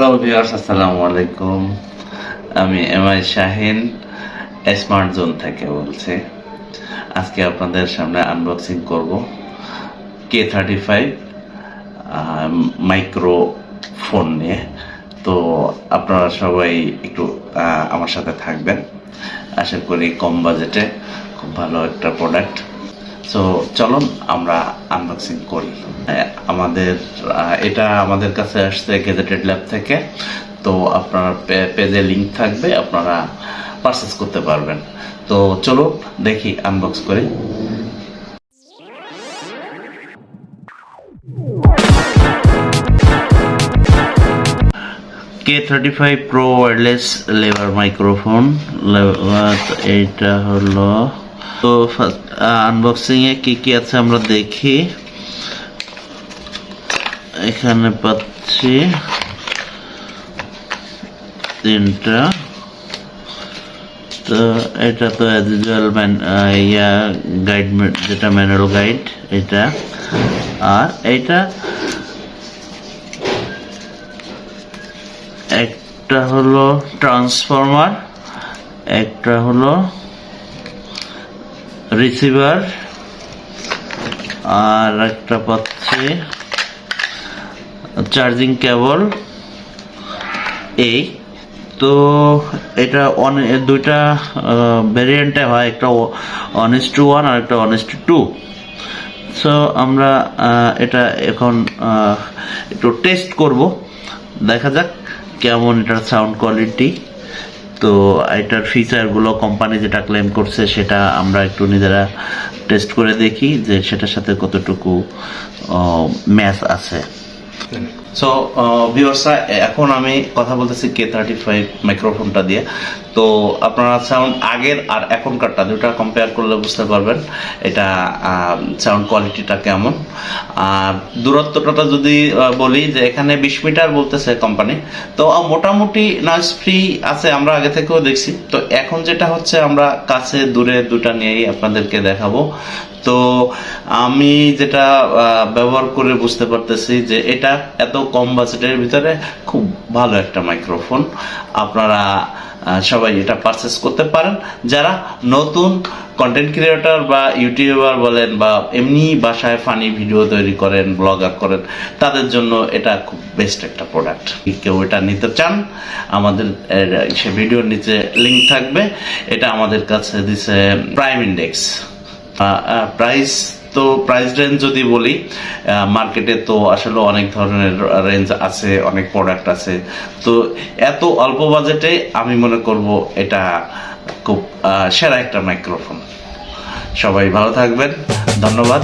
Hello viewers, আসসালামু আলাইকুম। আমি এমআই শাহিন স্মার্ট জোন থেকে বলছি। আজকে আপনাদের সামনে আনবক্সিং করব K35 মাইক্রোফোন নিয়ে। তো আপনারা সবাই একটু আমার সাথে থাকবেন। আশা করি কম বাজেটে খুব ভালো একটা প্রোডাক্ট। সো চলুন আমরা আনবক্সিং করি। এটা আমাদের কাছে আসছে গেজেটেড ল্যাব থেকে। তো আপনার পেজে লিংক থাকবে, আপনারা পারচেস করতে পারবেন। তো চলো দেখি আনবক্স করি। K35 Pro Wireless Lever Microphone, এটা হলো। তো ফার্স্ট আনবক্সিং এ কি কি আছে আমরা দেখি। এখানে পাচ্ছি তিনটা। তো এটা তো অ্যাজ ইউজুয়াল গাইড, যেটা ম্যানুয়াল গাইড এটা। আর এটা একটা হলো ট্রান্সফরমার, একটা হলো রিসিভার, আর একটা পাচ্ছি চার্জিং কেবল। এই তো এটা দুইটা ভ্যারিয়েন্টে হয়, একটা 1:1 আর একটা 1:2। সো আমরা এটা এখন একটু টেস্ট করব, দেখা যাক কেমন এটার সাউন্ড কোয়ালিটি। তো এটার ফিচারগুলো কোম্পানি যেটা ক্লেম করছে সেটা আমরা একটু নিজেরা টেস্ট করে দেখি যে সেটার সাথে কতটুকু ম্যাচ আছে। সো ভিউয়ার্সরা, এখন আমি কথা বলতেছি K35 মাইক্রোফোনটা দিয়ে। তো আপনারা সাউন্ড আগের আর এখনকারটা দুটা কম্পেয়ার করলে বুঝতে পারবেন এটা সাউন্ড কোয়ালিটিটা কেমন। আর দূরত্বটা যদি বলি যে এখানে 20 মিটার বলতেছে কোম্পানি, তো মোটামুটি নয়েজ ফ্রি আছে, আমরা আগে থেকেও দেখছি। তো এখন যেটা হচ্ছে আমরা কাছে দূরে দুটা নিয়েই আপনাদেরকে দেখাবো। তো আমি যেটা ব্যবহার করে বুঝতে পারতেছি যে এটা এত কম বাজেটের ভিতরে খুব ভালো একটা মাইক্রোফোন। আপনারা সবাই এটা পারচেস করতে পারেন। যারা নতুন কন্টেন্ট ক্রিয়েটর বা ইউটিউবার বলেন বা এমনি বাসায় ফানি ভিডিও তৈরি করেন, ব্লগার করেন, তাদের জন্য এটা খুব বেস্ট একটা প্রোডাক্ট। কেউ এটা নিতে চান, আমাদের সে ভিডিওর নিচে লিঙ্ক থাকবে। এটা আমাদের কাছে দিছে প্রাইম ইন্ডেক্স। প্রাইস রেঞ্জ যদি বলি, মার্কেটে তো আসলে অনেক ধরনের রেঞ্জ আছে, অনেক প্রোডাক্ট আছে। তো এত অল্প বাজেটে আমি মনে করব এটা খুব সেরা একটা মাইক্রোফোন। সবাই ভালো থাকবেন, ধন্যবাদ।